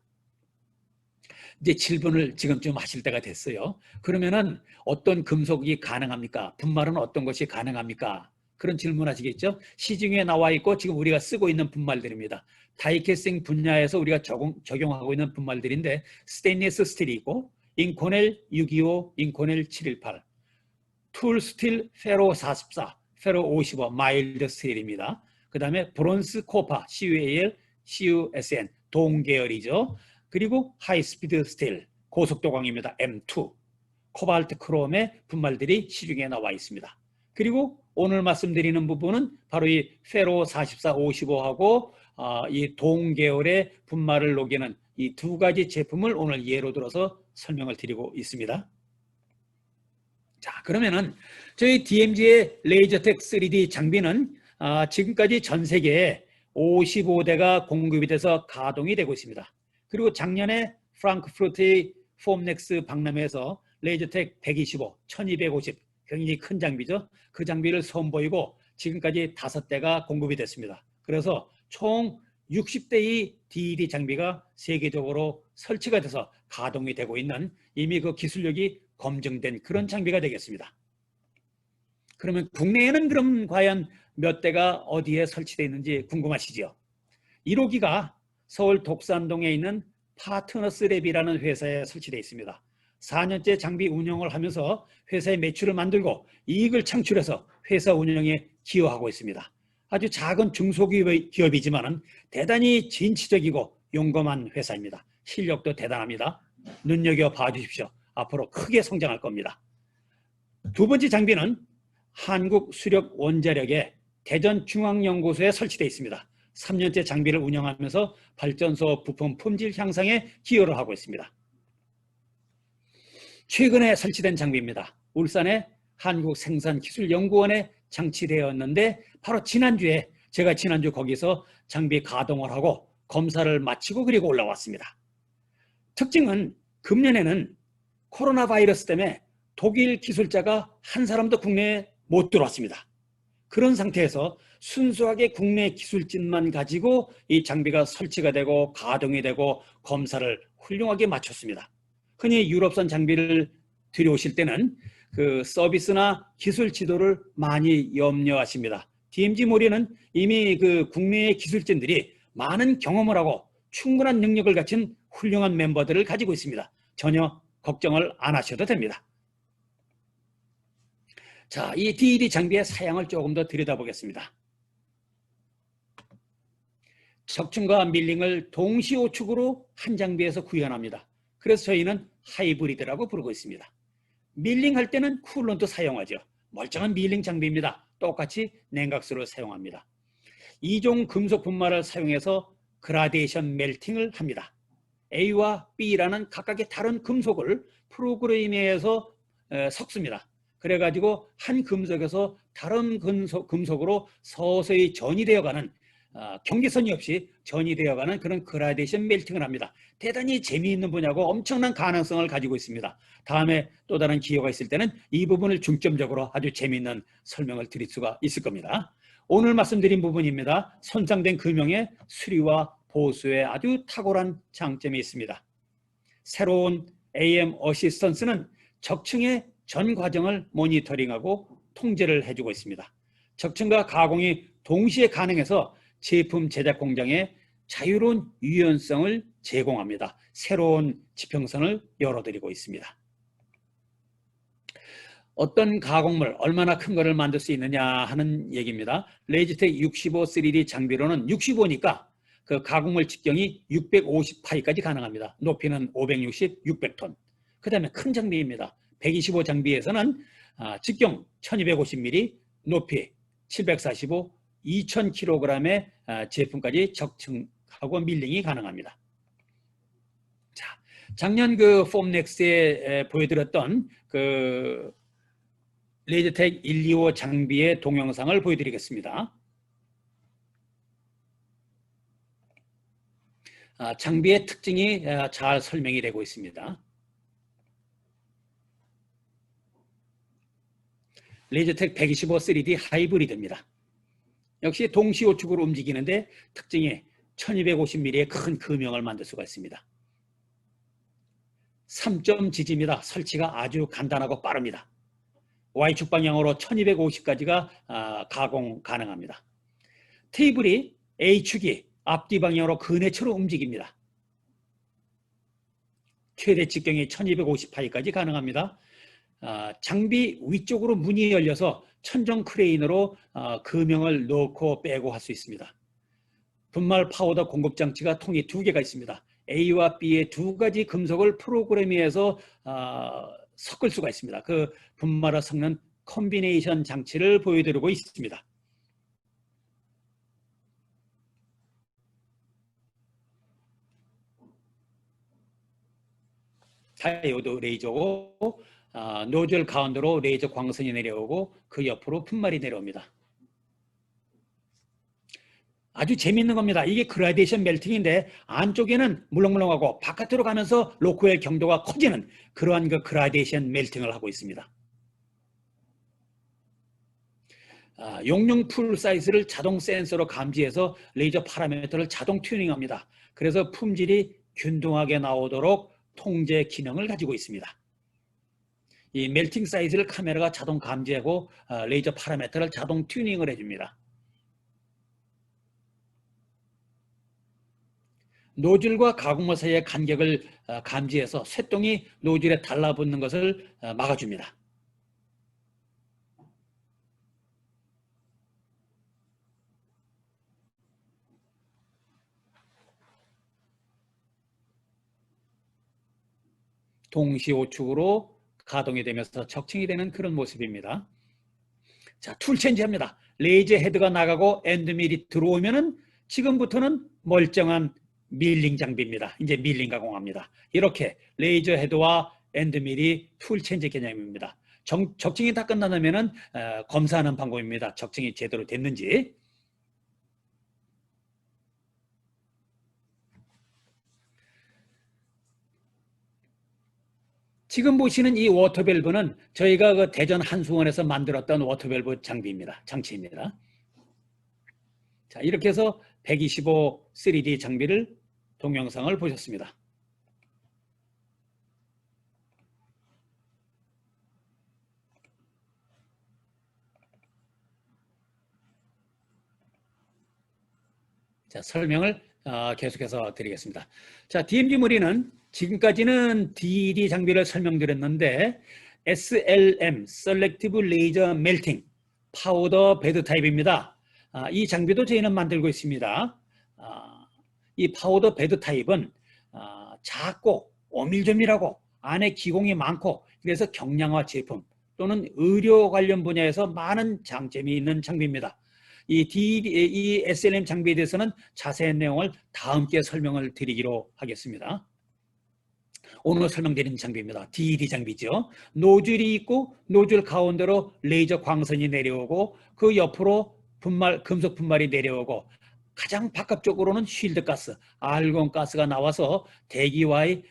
이제 7분을 지금쯤 하실 때가 됐어요. 그러면은 어떤 금속이 가능합니까? 분말은 어떤 것이 가능합니까? 그런 질문 하시겠죠? 시중에 나와 있고 지금 우리가 쓰고 있는 분말들입니다. 다이캐스팅 분야에서 우리가 적용하고 있는 분말들인데 스테인리스 스틸이 있고 인코넬 625, 인코넬 718, 툴 스틸 페로 44, 페로 55, 마일드 스틸입니다. 그 다음에 브론스 코파, CUAL, CUSN, 동계열이죠. 그리고 하이스피드 스틸, 고속도광입니다. M2, 코발트 크롬의 분말들이 시중에 나와 있습니다. 그리고 오늘 말씀드리는 부분은 바로 이 페로 44, 55하고 이 동계열의 분말을 녹이는 이 두 가지 제품을 오늘 예로 들어서 설명을 드리고 있습니다. 자, 그러면은 저희 DMG의 레이저텍 3D 장비는 지금까지 전 세계에 55대가 공급이 돼서 가동이 되고 있습니다. 그리고 작년에 프랑크푸르트의 폼넥스 박람회에서 레이저텍 125, 1250 굉장히 큰 장비죠. 그 장비를 선보이고 지금까지 5대가 공급이 됐습니다. 그래서 총 60대의 DD 장비가 세계적으로 설치가 돼서 가동이 되고 있는 이미 그 기술력이 검증된 그런 장비가 되겠습니다. 그러면 국내에는 그럼 과연 몇 대가 어디에 설치되어 있는지 궁금하시죠? 1호기가 서울 독산동에 있는 파트너스랩이라는 회사에 설치되어 있습니다. 4년째 장비 운영을 하면서 회사의 매출을 만들고 이익을 창출해서 회사 운영에 기여하고 있습니다. 아주 작은 중소기업이지만 대단히 진취적이고 용감한 회사입니다. 실력도 대단합니다. 눈여겨봐 주십시오. 앞으로 크게 성장할 겁니다. 두 번째 장비는 한국수력원자력의 대전중앙연구소에 설치되어 있습니다. 3년째 장비를 운영하면서 발전소 부품 품질 향상에 기여를 하고 있습니다. 최근에 설치된 장비입니다. 울산의 한국생산기술연구원에 장치되었는데 바로 지난주에 제가 지난주 거기서 장비 가동을 하고 검사를 마치고 그리고 올라왔습니다. 특징은 금년에는 코로나 바이러스 때문에 독일 기술자가 한 사람도 국내에 못 들어왔습니다. 그런 상태에서 순수하게 국내 기술진만 가지고 이 장비가 설치가 되고 가동이 되고 검사를 훌륭하게 마쳤습니다. 흔히 유럽산 장비를 들여오실 때는 그 서비스나 기술 지도를 많이 염려하십니다. DMG 모리는 이미 그 국내의 기술진들이 많은 경험을 하고 충분한 능력을 갖춘 훌륭한 멤버들을 가지고 있습니다. 전혀 걱정을 안 하셔도 됩니다. 자, 이 DD 장비의 사양을 조금 더 들여다보겠습니다. 적층과 밀링을 동시오축으로 한 장비에서 구현합니다. 그래서 저희는 하이브리드라고 부르고 있습니다. 밀링할 때는 쿨런트 사용하죠. 멀쩡한 밀링 장비입니다. 똑같이 냉각수를 사용합니다. 이종 금속 분말을 사용해서 그라데이션 멜팅을 합니다. A와 B라는 각각의 다른 금속을 프로그램에서 섞습니다. 그래가지고 한 금속에서 다른 금속으로 서서히 전이 되어가는, 경계선이 없이 전이 되어가는 그런 그라데이션 멜팅을 합니다. 대단히 재미있는 분야고 엄청난 가능성을 가지고 있습니다. 다음에 또 다른 기회가 있을 때는 이 부분을 중점적으로 아주 재미있는 설명을 드릴 수가 있을 겁니다. 오늘 말씀드린 부분입니다. 손상된 금형의 수리와 보수에 아주 탁월한 장점이 있습니다. 새로운 AM 어시스턴스는 적층의 전 과정을 모니터링하고 통제를 해주고 있습니다. 적층과 가공이 동시에 가능해서 제품 제작 공장에 자유로운 유연성을 제공합니다. 새로운 지평선을 열어드리고 있습니다. 어떤 가공물, 얼마나 큰 거를 만들 수 있느냐 하는 얘기입니다. 레이즈텍 65 3D 장비로는 65니까 그 가공물 직경이 650파이까지 가능합니다. 높이는 560, 600톤. 그 다음에 큰 장비입니다. 125 장비에서는 직경 1250mm, 높이 745, 2000kg의 제품까지 적층하고 밀링이 가능합니다. 자, 작년 그 폼넥스에 보여드렸던 그 레이즈텍 125 장비의 동영상을 보여드리겠습니다. 장비의 특징이 잘 설명이 되고 있습니다. 레이즈텍 125 3D 하이브리드입니다. 역시 동시호축으로 움직이는데 특징이 1250mm의 큰 금형을 만들 수가 있습니다. 3점 지지입니다. 설치가 아주 간단하고 빠릅니다. Y축 방향으로 1250까지가 가공 가능합니다. 테이블이 A축이 앞뒤 방향으로 근해처로 움직입니다. 최대 직경이 1250파이까지 가능합니다. 장비 위쪽으로 문이 열려서 천정 크레인으로 금형을 넣고 빼고 할 수 있습니다. 분말 파우더 공급 장치가 통이 2개가 있습니다. A와 B의 2가지 금속을 프로그래밍해서 섞을 수가 있습니다. 그 분말을 섞는 컴비네이션 장치를 보여드리고 있습니다. 다이오드 레이저고 노즐 가운데로 레이저 광선이 내려오고 그 옆으로 분말이 내려옵니다. 아주 재미있는 겁니다. 이게 그라데이션 멜팅인데 안쪽에는 물렁물렁하고 바깥으로 가면서 로코의 경도가 커지는 그러한 그 그라데이션 멜팅을 하고 있습니다. 용량 풀 사이즈를 자동 센서로 감지해서 레이저 파라미터를 자동 튜닝합니다. 그래서 품질이 균등하게 나오도록 통제 기능을 가지고 있습니다. 이 멜팅 사이즈를 카메라가 자동 감지하고 레이저 파라미터를 자동 튜닝을 해줍니다. 노즐과 가공모 사이의 간격을 감지해서 쇠똥이 노즐에 달라붙는 것을 막아줍니다. 동시호축으로 가동이 되면서 적층이 되는 그런 모습입니다. 자, 툴 체인지합니다. 레이저 헤드가 나가고 엔드밀이 들어오면은 지금부터는 멀쩡한 밀링 장비입니다. 이제 밀링 가공합니다. 이렇게 레이저 헤드와 엔드밀이 툴 체인지 개념입니다. 적층이 다 끝나면은 검사하는 방법입니다. 적층이 제대로 됐는지. 지금 보시는 이 워터밸브는 저희가 그 대전 한수원에서 만들었던 워터밸브 장치입니다. 자, 이렇게 해서 125 3D 장비를 동영상을 보셨습니다. 자, 설명을 계속해서 드리겠습니다. 자, DMG 무리는 지금까지는 DD 장비를 설명드렸는데 SLM, Selective Laser Melting, 파우더 베드 타입입니다. 이 장비도 저희는 만들고 있습니다. 이 파우더 베드 타입은 작고 오밀조밀하고 안에 기공이 많고 그래서 경량화 제품, 또는 의료 관련 분야에서 많은 장점이 있는 장비입니다. 이 SLM 장비에 대해서는 자세한 내용을 다음 기회에 설명을 드리기로 하겠습니다. 오늘 설명드리는 장비입니다. DED 장비죠. 노즐이 있고 노즐 가운데로 레이저 광선이 내려오고 그 옆으로 금속 분말이 내려오고 가장 바깥쪽으로는 쉴드 가스, 알곤 가스가 나와서 대기와의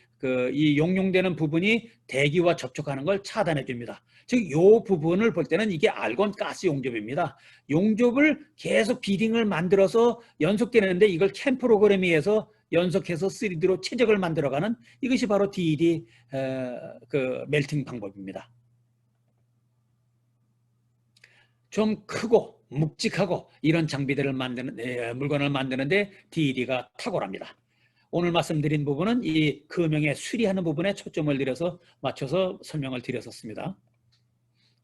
이 용융되는 부분이 대기와 접촉하는 걸 차단해 줍니다. 즉, 이 부분을 볼 때는 이게 알곤 가스 용접입니다. 용접을 계속 비딩을 만들어서 연속되는데 이걸 캠 프로그램에 의해서 연속해서 3D로 최적을 만들어가는 이것이 바로 DED 멜팅 방법입니다. 좀 크고 묵직하고 이런 장비들을 물건을 만드는데 DED가 탁월합니다. 오늘 말씀드린 부분은 이 금형에 수리하는 부분에 초점을 맞춰서 설명을 드렸었습니다.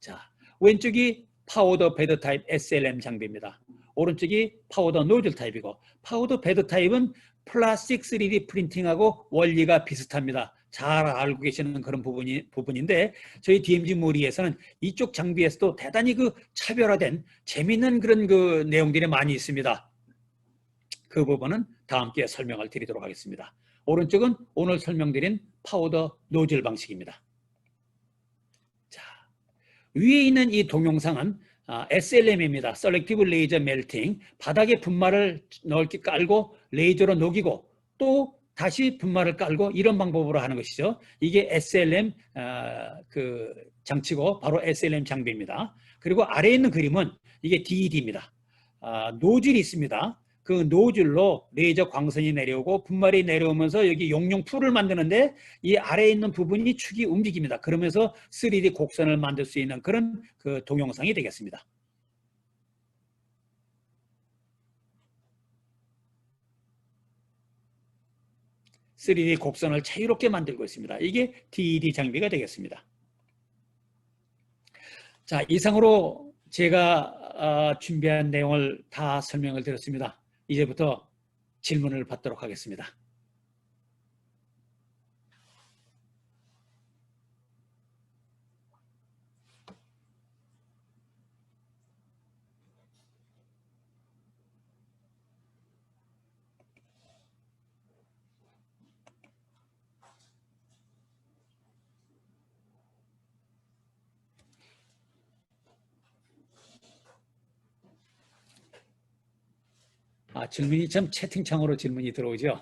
자, 왼쪽이 파우더 베드 타입 SLM 장비입니다. 오른쪽이 파우더 노즐 타입이고, 파우더 베드 타입은 플라스틱 3D 프린팅하고 원리가 비슷합니다. 잘 알고 계시는 그런 부분인데, 저희 DMG 무리에서는 이쪽 장비에서도 대단히 차별화된 재미있는 그런 내용들이 많이 있습니다. 그 부분은 다음 기회에 설명을 드리도록 하겠습니다. 오른쪽은 오늘 설명드린 파우더 노즐 방식입니다. 자, 위에 있는 이 동영상은 SLM입니다. Selective Laser Melting. 바닥에 분말을 넓게 깔고 레이저로 녹이고 또 다시 분말을 깔고 이런 방법으로 하는 것이죠. 이게 SLM 장치고 바로 SLM 장비입니다. 그리고 아래에 있는 그림은 이게 DED입니다. 노즐이 있습니다. 그 노즐로 레이저 광선이 내려오고 분말이 내려오면서 여기 용융 풀을 만드는데 이 아래에 있는 부분이 축이 움직입니다. 그러면서 3D 곡선을 만들 수 있는 그런 동영상이 되겠습니다. (3D) 곡선을 자유롭게 만들고 있습니다. 이게 DED 장비가 되겠습니다. 자, 이상으로 제가 준비한 내용을 다 설명을 드렸습니다. 이제부터 질문을 받도록 하겠습니다. 질문이 참 채팅창으로 질문이 들어오죠.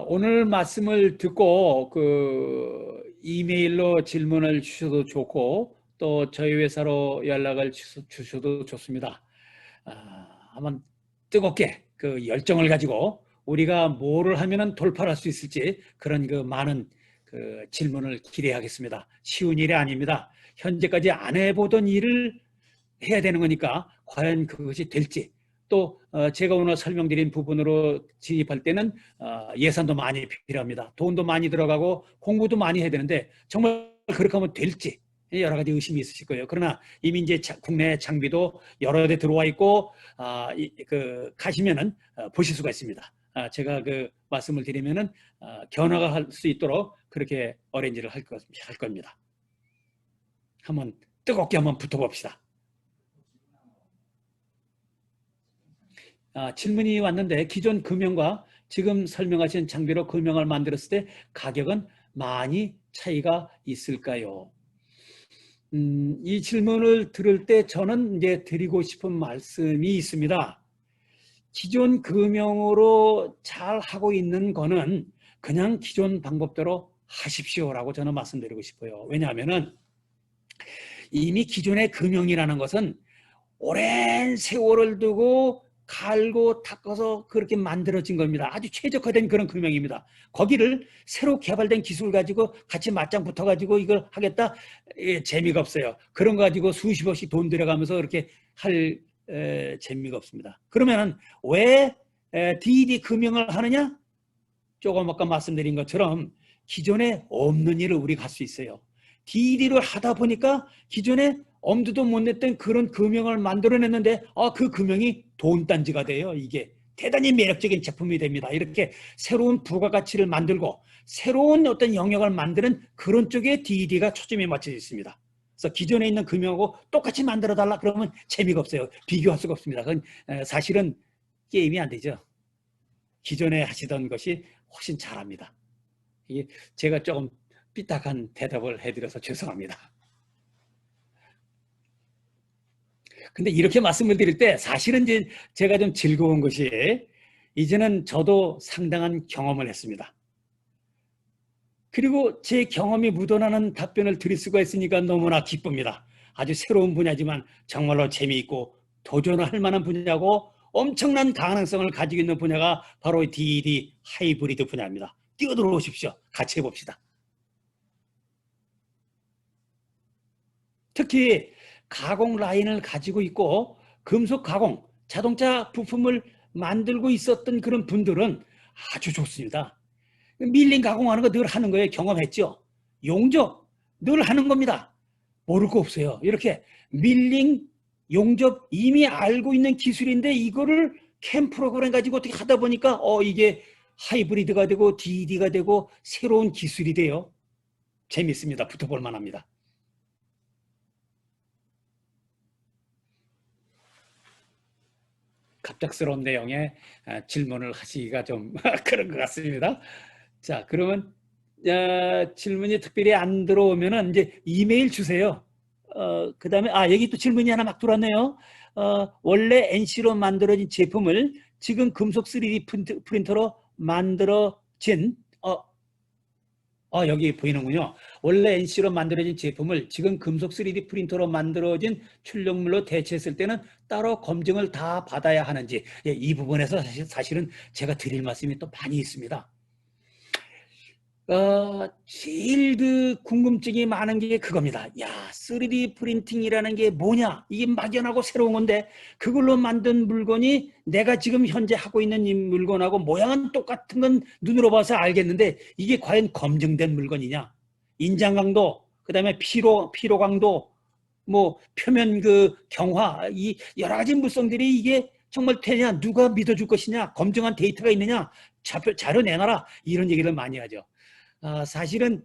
오늘 말씀을 듣고 이메일로 질문을 주셔도 좋고 또 저희 회사로 연락을 주셔도 좋습니다. 한번 뜨겁게 열정을 가지고 우리가 뭐를 하면 돌파할 수 있을지 그런 많은 질문을 기대하겠습니다. 쉬운 일이 아닙니다. 현재까지 안 해보던 일을 해야 되는 거니까 과연 그것이 될지, 또 제가 오늘 설명드린 부분으로 진입할 때는 예산도 많이 필요합니다. 돈도 많이 들어가고 공부도 많이 해야 되는데 정말 그렇게 하면 될지 여러 가지 의심이 있으실 거예요. 그러나 이미 이제 국내 장비도 여러 대 들어와 있고 가시면은 보실 수가 있습니다. 제가 말씀을 드리면은 견화가 할 수 있도록 그렇게 어레인지를 할 겁니다. 한번 뜨겁게 한번 붙어봅시다. 질문이 왔는데 기존 금형과 지금 설명하신 장비로 금형을 만들었을 때 가격은 많이 차이가 있을까요? 이 질문을 들을 때 저는 이제 드리고 싶은 말씀이 있습니다. 기존 금형으로 잘 하고 있는 거는 그냥 기존 방법대로 하십시오라고 저는 말씀드리고 싶어요. 왜냐하면은 이미 기존의 금형이라는 것은 오랜 세월을 두고 갈고 닦아서 그렇게 만들어진 겁니다. 아주 최적화된 그런 금형입니다. 거기를 새로 개발된 기술 가지고 같이 맞짱 붙어가지고 이걸 하겠다? 재미가 없어요. 그런 거 가지고 수십억씩 돈 들여가면서 그렇게 할 재미가 없습니다. 그러면은 왜 DED 금형을 하느냐? 조금 아까 말씀드린 것처럼 기존에 없는 일을 우리가 할 수 있어요. DD를 하다 보니까 기존에 엄두도 못 냈던 그런 금형을 만들어냈는데 그 금형이 돈단지가 돼요. 이게 대단히 매력적인 제품이 됩니다. 이렇게 새로운 부가가치를 만들고 새로운 어떤 영역을 만드는 그런 쪽에 DD가 초점이 맞춰져 있습니다. 그래서 기존에 있는 금형하고 똑같이 만들어달라 그러면 재미가 없어요. 비교할 수가 없습니다. 그건 사실은 게임이 안 되죠. 기존에 하시던 것이 훨씬 잘합니다. 이게 제가 조금 삐딱한 대답을 해드려서 죄송합니다. 근데 이렇게 말씀을 드릴 때 사실은 이제 제가 좀 즐거운 것이 이제는 저도 상당한 경험을 했습니다. 그리고 제 경험이 묻어나는 답변을 드릴 수가 있으니까 너무나 기쁩니다. 아주 새로운 분야지만 정말로 재미있고 도전할 만한 분야고 엄청난 가능성을 가지고 있는 분야가 바로 DD 하이브리드 분야입니다. 뛰어들어오십시오. 같이 해봅시다. 특히 가공 라인을 가지고 있고 금속 가공, 자동차 부품을 만들고 있었던 그런 분들은 아주 좋습니다. 밀링 가공하는 거 늘 하는 거예요. 경험했죠. 용접 늘 하는 겁니다. 모를 거 없어요. 이렇게 밀링, 용접 이미 알고 있는 기술인데 이거를 캠 프로그램 가지고 어떻게 하다 보니까 이게 하이브리드가 되고 DD가 되고 새로운 기술이 돼요. 재밌습니다. 붙어볼 만합니다. 갑작스러운 내용의 질문을 하시기가 좀 그런 것 같습니다. 자, 그러면 질문이 특별히 안 들어오면은 이제 이메일 주세요. 그 다음에 여기 또 질문이 하나 막 들어왔네요. 원래 NC로 만들어진 제품을 지금 금속 3D 프린터로 만들어진 여기 보이는군요. 원래 NC로 만들어진 제품을 지금 금속 3D 프린터로 만들어진 출력물로 대체했을 때는 따로 검증을 다 받아야 하는지, 이 부분에서 사실은 제가 드릴 말씀이 또 많이 있습니다. 제일 그 궁금증이 많은 게 그겁니다. 3D 프린팅이라는 게 뭐냐? 이게 막연하고 새로운 건데 그걸로 만든 물건이 내가 지금 현재 하고 있는 이 물건하고 모양은 똑같은 건 눈으로 봐서 알겠는데 이게 과연 검증된 물건이냐? 인장 강도, 그다음에 피로 강도, 뭐 표면 그 경화, 이 여러 가지 물성들이 이게 정말 되냐? 누가 믿어줄 것이냐? 검증한 데이터가 있느냐? 자료 내놔라. 이런 얘기를 많이 하죠. 사실은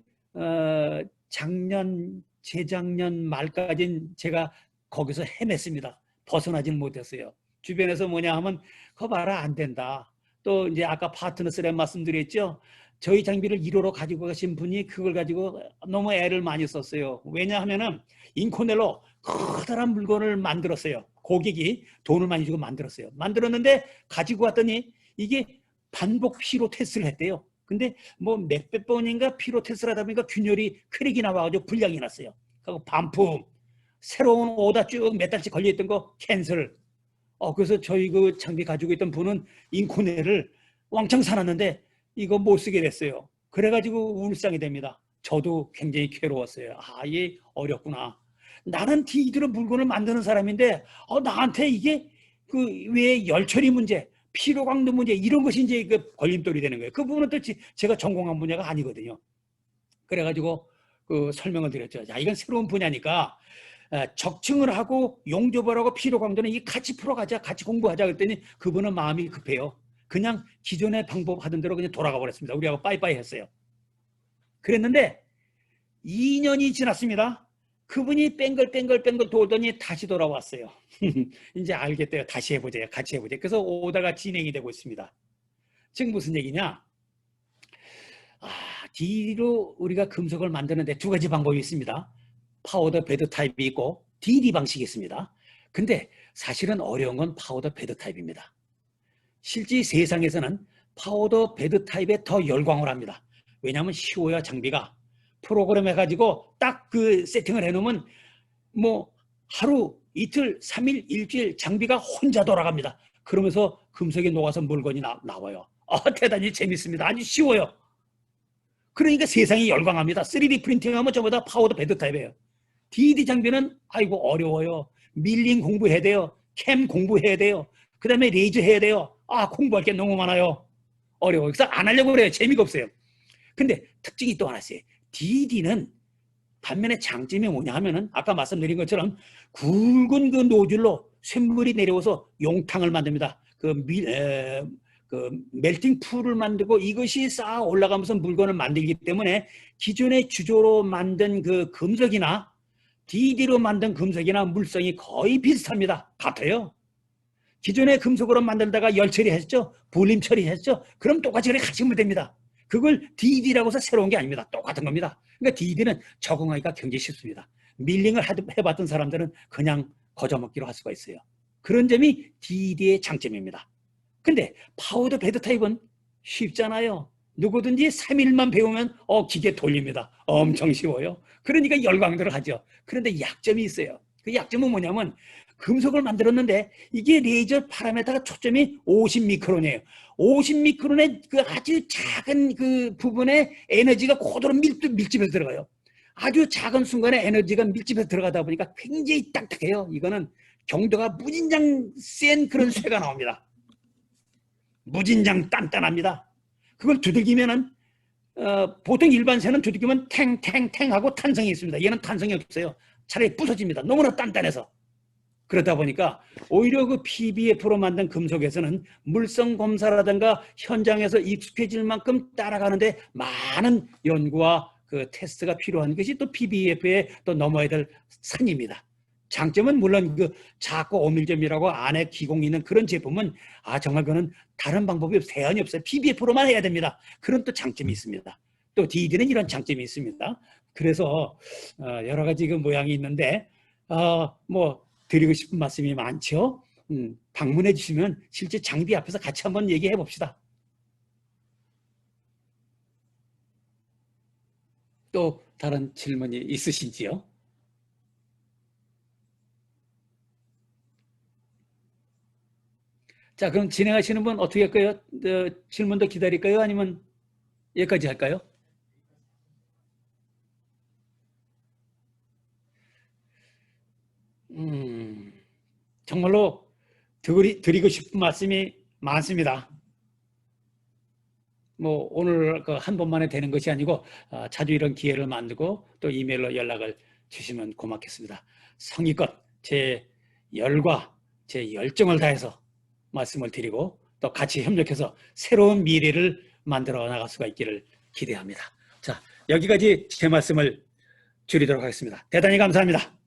작년, 재작년 말까지는 제가 거기서 헤맸습니다. 벗어나지는 못했어요. 주변에서 뭐냐 하면 그거 봐라 안 된다. 또 이제 아까 파트너스라는 말씀드렸죠. 저희 장비를 1호로 가지고 가신 분이 그걸 가지고 너무 애를 많이 썼어요. 왜냐하면은 인코넬로 커다란 물건을 만들었어요. 고객이 돈을 많이 주고 만들었어요. 만들었는데 가지고 왔더니 이게 반복 피로 테스트를 했대요. 근데 뭐 몇백 번인가 피로 테스트를 하다 보니까 균열이 크랙이 나와가지고 불량이 났어요. 그리고 반품, 새로운 오다 쭉 몇 달씩 걸려있던 거 캔슬. 그래서 저희 그 장비 가지고 있던 분은 인코넬을 왕창 사놨는데 이거 못 쓰게 됐어요. 그래가지고 울상이 됩니다. 저도 굉장히 괴로웠어요. 이게 어렵구나. 나는 DD로 물건을 만드는 사람인데 나한테 이게 그 왜 열처리 문제, 피로 강도 문제 이런 것이 이제 그 걸림돌이 되는 거예요. 그 부분은 또 제가 전공한 분야가 아니거든요. 그래가지고 그 설명을 드렸죠. 이건 새로운 분야니까 적층을 하고 용접을 하고 피로 강도는 이 같이 풀어가자, 같이 공부하자 그랬더니 그분은 마음이 급해요. 그냥 기존의 방법 하던 대로 그냥 돌아가 버렸습니다. 우리하고 빠이빠이 했어요. 그랬는데 2년이 지났습니다. 그분이 뺑글뺑글 돌더니 다시 돌아왔어요. 이제 알겠대요. 다시 해보자. 같이 해보자. 그래서 오다가 진행이 되고 있습니다. 지금 무슨 얘기냐? DD로 우리가 금속을 만드는데 두 가지 방법이 있습니다. 파우더 베드 타입이 있고 DD 방식이 있습니다. 근데 사실은 어려운 건 파우더 베드 타입입니다. 실제 세상에서는 파우더 베드 타입에 더 열광을 합니다. 왜냐하면 쉬워요. 장비가. 프로그램 해가지고 딱 그 세팅을 해놓으면 뭐 하루, 이틀, 3일, 일주일 장비가 혼자 돌아갑니다. 그러면서 금속이 녹아서 물건이 나와요. 대단히 재밌습니다. 아주 쉬워요. 그러니까 세상이 열광합니다. 3D 프린팅하면 전부 다 파우더 베드 타입이에요. DD 장비는 아이고 어려워요. 밀링 공부해야 돼요. 캠 공부해야 돼요. 그 다음에 레이저 해야 돼요. 공부할 게 너무 많아요. 어려워요. 그래서 안 하려고 그래요. 재미가 없어요. 근데 특징이 또 하나 있어요. DD는 반면에 장점이 뭐냐 하면은 아까 말씀드린 것처럼 굵은 그 노즐로 쇳물이 내려와서 용탕을 만듭니다. 그 멜팅 풀을 만들고 이것이 쌓아 올라가면서 물건을 만들기 때문에 기존의 주조로 만든 그 금속이나 DD로 만든 금속이나 물성이 거의 비슷합니다. 같아요. 기존의 금속으로 만들다가 열 처리했죠. 볼림 처리했죠. 그럼 똑같이 가시면 됩니다. 그걸 DD라고 해서 새로운 게 아닙니다. 똑같은 겁니다. 그러니까 DD는 적응하기가 굉장히 쉽습니다. 밀링을 해봤던 사람들은 그냥 거저먹기로 할 수가 있어요. 그런 점이 DD의 장점입니다. 근데 파우더 베드 타입은 쉽잖아요. 누구든지 3일만 배우면 기계 돌립니다. 엄청 쉬워요. 그러니까 열광들을 하죠. 그런데 약점이 있어요. 그 약점은 뭐냐면 금속을 만들었는데 이게 레이저 파라메타가 초점이 50미크론이에요. 50미크론의 그 아주 작은 그 부분에 에너지가 고도로 밀집해서 들어가요. 아주 작은 순간에 에너지가 밀집해서 들어가다 보니까 굉장히 딱딱해요. 이거는 경도가 무진장 센 그런 쇠가 나옵니다. 무진장 단단합니다. 그걸 두들기면은 보통 일반 쇠는 두들기면 탱탱탱 하고 탄성이 있습니다. 얘는 탄성이 없어요. 차라리 부서집니다. 너무나 단단해서. 그러다 보니까 오히려 그 PBF로 만든 금속에서는 물성 검사라든가 현장에서 익숙해질 만큼 따라가는데 많은 연구와 그 테스트가 필요한 것이 또 PBF에 또 넘어야 될 산입니다. 장점은 물론 그 작고 오밀점이라고 안에 기공이 있는 그런 제품은 정말 그거는 다른 방법이 대안이 없어요. PBF로만 해야 됩니다. 그런 또 장점이 있습니다. 또 DD는 이런 장점이 있습니다. 그래서 여러 가지 그 모양이 있는데 뭐 드리고 싶은 말씀이 많죠. 방문해 주시면 실제 장비 앞에서 같이 한번 얘기해 봅시다. 또 다른 질문이 있으신지요? 자, 그럼 진행하시는 분 어떻게 할까요? 질문 더 기다릴까요? 아니면 여기까지 할까요? 정말로 드리고 싶은 말씀이 많습니다. 뭐 오늘 그 한 번만에 되는 것이 아니고 자주 이런 기회를 만들고 또 이메일로 연락을 주시면 고맙겠습니다. 성의껏 제 열과 제 열정을 다해서 말씀을 드리고 또 같이 협력해서 새로운 미래를 만들어 나갈 수가 있기를 기대합니다. 자, 여기까지 제 말씀을 줄이도록 하겠습니다. 대단히 감사합니다.